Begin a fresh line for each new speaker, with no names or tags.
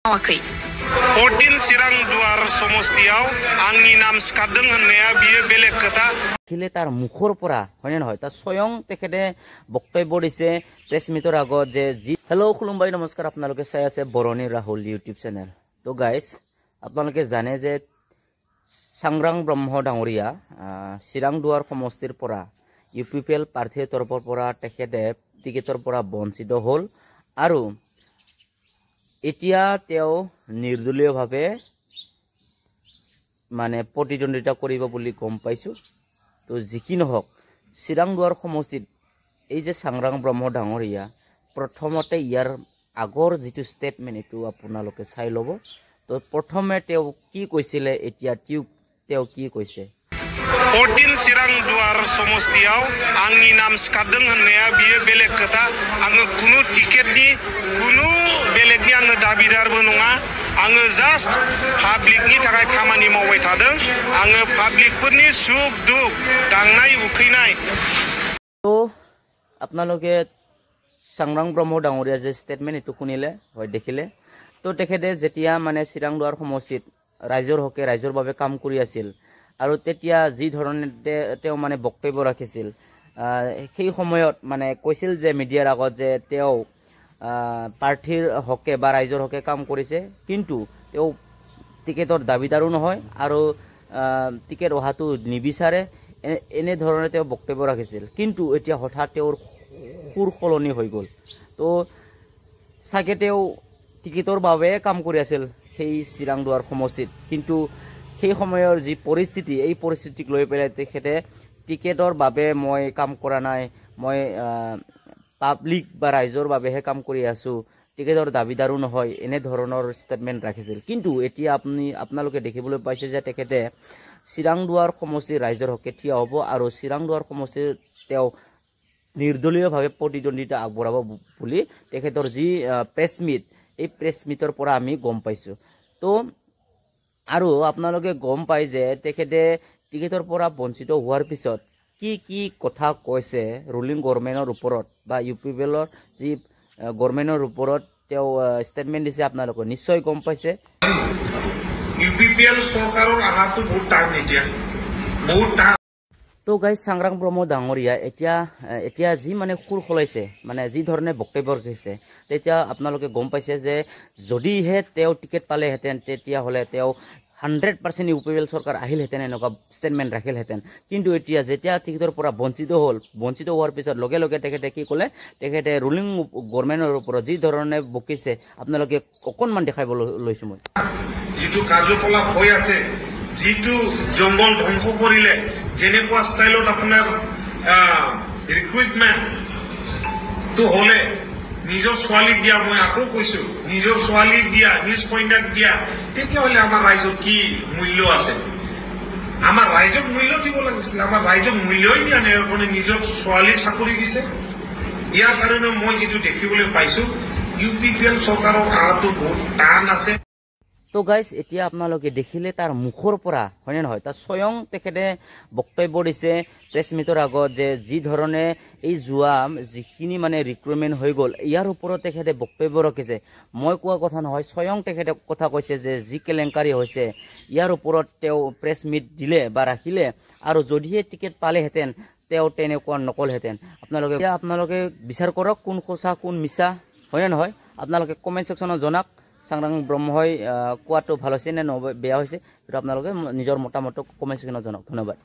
14 चिरां दुवार समस्तियाव आंनि नाम सिखारदों होननाया बियो बेलेग खोथा
खिले तार मुखर परा हयने নহয় ता स्वयं तेखेदे बक्तव्य दिसे प्रेस मिटर আগত যে हेलो खुलुमबाय नमस्कार आपनालोके চাই আছে বরণী রাহুল ইউটিউব চ্যানেল তো গাইস आपनालोके জানে যে सांग्रां ब्रह्म डांगरिया चिरां दुवार समस्तिर परा यूपीपीएल प्रार्थीर तरफर परा तेखेदे टिकेटर परा बंचित हल आरो এতিয়া তেও নির্দলীয় ভাবে মানে প্রতিদ্বন্দ্বিতা করিব বলি গম পাইছো তো জিকি নহক চিৰাং দুৱাৰ সমষ্টিত এই যে सांग्रां ब्रह्म ডাঙৰীয়া প্ৰথমতে ইয়াৰ আগৰ যেটো স্টেটমেন্ট এটো আপোনালোকে চাই লব তো প্ৰথমে তেও কি কৈছিলে এতিয়া তেও কি কৈছে
14 चिरां दुवार समस्तियाव आंनि नाम सिखारदों होननाया बियो बेलेग खोथा आङो कुनु टिकेटनि कुनु बेलेगनि आङो दाबिदारबो नङा आङो जास्ट पाब्लिकनि थाखाय खामानि मावबाय थादों आङो पाब्लिकफोरनि सुख दुख दांनाय उखैनाय
तो আপোনালোকে सांग्रां ब्रह्म ডাঙৰীয়া যে স্টেটমেন্ট এটো শুনিলে হয় দেখিলে তো তেখেতে যেতিয়া মানে চিৰাং দুৱাৰ সমষ্টিত ৰাইজৰ হকে ৰাইজৰ বাবে কাম কৰি আছিল আৰু তেতিয়া যি ধৰণে তেও মানে বক্তব্য ৰাখিছিল সেই সময়ত মানে কৈছিল যে মিডিয়াৰ আগত যে তেও পাৰ্টিৰ হকে বা ৰাইজৰ হকে কাম কৰিছে কিন্তু তেও টিকেটৰ দাবিদাৰো নহয় আৰু টিকেট অহাটো নিবিচাৰে এনে ধৰণে তেও বক্তব্য ৰাখিছিল কিন্তু এতিয়া হঠাৎ তেওঁৰ সুৰ খলনি হৈ গল তো সাকে তেও টিকেটৰ বাবে কাম কৰি আছিল সেই চিৰাং দুৱাৰ সমষ্টিত কিন্তু সেই সময়ৰ যি পৰিস্থিতি এই পৰিস্থিতিক লৈ পেলাই তেখেতে টিকেটৰ বাবে মই কাম কৰা নাই মই পাব্লিক বা ৰাইজৰ বাবেহে কাম কৰি আছো টিকেটৰ দাবিদাৰো নহয় এনে ধৰণৰ ষ্টেটমেন্ট ৰাখিছিল কিন্তু এতিয়া আপোনালোকে দেখিবলৈ পাইছে যে তেখেতে চিৰাং দুৱাৰ সমষ্টি ৰাইজৰ হকে থিয় হ'ব আৰু চিৰাং দুৱাৰ সমষ্টি তেও নিৰ্দলীয়ভাৱে প্ৰতিদ্বন্দ্বিতা আগবঢ়াব বুলি তেখেতৰ যি প্ৰেছ মিট এই প্ৰেছ মিটৰ পৰা আমি গম পাইছো তো আৰু আপোনালোকে গম পাই যে তেখেতে টিকেটৰ পৰা বঞ্চিত হোৱাৰ পিছত কি কথা কৈছে ৰুলিং গভৰ্ণমেণ্টৰ ওপৰত বা ইউপিপিএলৰ যি গভৰ্ণমেণ্টৰ ওপৰত তেও ষ্টেটমেন্ট দিছে আপোনালোকে নিশ্চয় গম পাইছে
ইউপিপিএল চৰকাৰৰ আহাটো বহুত টান এতিয়া বহুত টান
তো গাইজ सांग्रां ब्रह्म ডাঙৰীয়া এতিয়া যি মানে খুৰ খলাইছে মানে যি ধৰণে বক্তব্য ৰাখিছে তেতিয়া আপোনালোকে গম পাইছে যে যদিহে তেও টিকেট পালেহেঁতেন তেতিয়া হলে তেও 100% ইউপিপিএল চৰকাৰ আহিলহেঁতেন এনেকুৱা ষ্টেটমেন্ট ৰাখিলহেঁতেন কিন্তু এতিয়া যেতিয়া টিকেটৰ পৰা বঞ্চিত হোৱাৰ পিছত লগে লগে তেখেতে কি ক'লে তেখেতে ৰুলিং গভৰ্ণমেণ্টৰ ওপৰত যি ধৰণে বকিছে আপোনালোকে অকণমান দেখাব লৈছো মই
যিটো কাৰ্যকলাপ হৈ আছে যিটো জংগল ধ্বংস কৰিলে যেনেকুৱা ষ্টাইলত আপোনাৰ ৰিক্ৰুটমেণ্ট তো হলে নিজৰ ছোৱালীক দিয়া মই আকৌ কৈছো নিজৰ ছোৱালীক দিয়া নিজ কন্যাক দিয়া তেতিয়াহ'লে আমাৰ ৰাইজৰ কি মূল্য আছে আমাৰ ৰাইজক মূল্য দিব লাগিছিল আমাৰ ৰাইজক মূল্যই দিয়া নাই মানে নিজৰ ছোৱালীক চাকৰি দিছে ইয়াৰ কাৰণে মই যেটো দেখিবলৈ পাইছো ইউপিপিএল চৰকাৰৰ আহাটো বহুত টান আছে
তো গাইজ এতিয়া আপোনালোকে দেখিলে তাৰ মুখৰ পৰা হয়নে নহয় তা স্বয়ং তেখেতে বক্তব্য দিছে প্ৰেছ মিটৰ আগত যে যি ধৰণে এই জুৱা যিখিনি মানে ৰিক্ৰুটমেণ্ট হৈ গ'ল ইয়াৰ ওপৰত তেখেতে বক্তব্য ৰাখিছে মই কোৱা কথা নহয় স্বয়ং তেখেতে কথা কৈছে যে যি কেলেংকাৰী হৈছে ইয়াৰ ওপৰত তেও প্ৰেছ মিট দিলে বা ৰাখিলে আৰু যদিহে টিকেট পালেহেঁতেন তেও তেনেকুৱা নকলহেঁতেন আপোনালোকে বিচাৰ কৰক কোন সঁচা কোন মিছা হয়নে নহয় আপোনালোকে কমেণ্ট ছেকশ্যনত জনাওক सांग्रां ब्रह्मই কোৱাটো ভাল হৈছে নে বেয়া হৈছে এটা আপোনালোকে নিজৰ মতামত কমেণ্ট ছেকশ্যনত জনাওক ধন্যবাদ